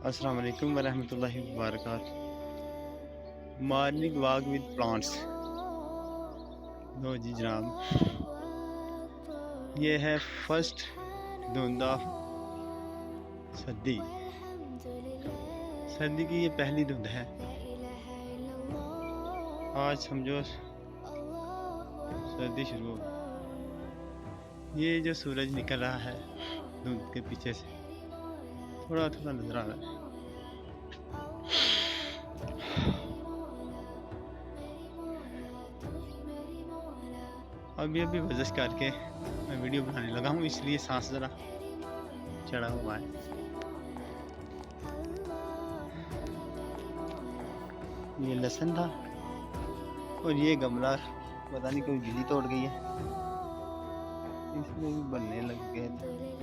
अस्सलाम वालेकुम वरहमतुल्लाहि वबरकातुहू। Morning walk with plants. लो जी जनाब, ये है फर्स्ट धुंध ऑफ सर्दी। सर्दी की ये पहली धुंध है। आज समझो सर्दी शुरू हो गई। ये जो सूरज निकल रहा है धुंध के पीछे से थोड़ा थोड़ा नजर आ रहा है। अभी वर्जिश करके मैं वीडियो बनाने लगा हूँ, इसलिए सांस ज़रा चढ़ा हुआ है। ये लहसुन था और ये गमला पता नहीं कोई बिल्ली तोड़ गई है, इसमें भी बनने लग गए थे।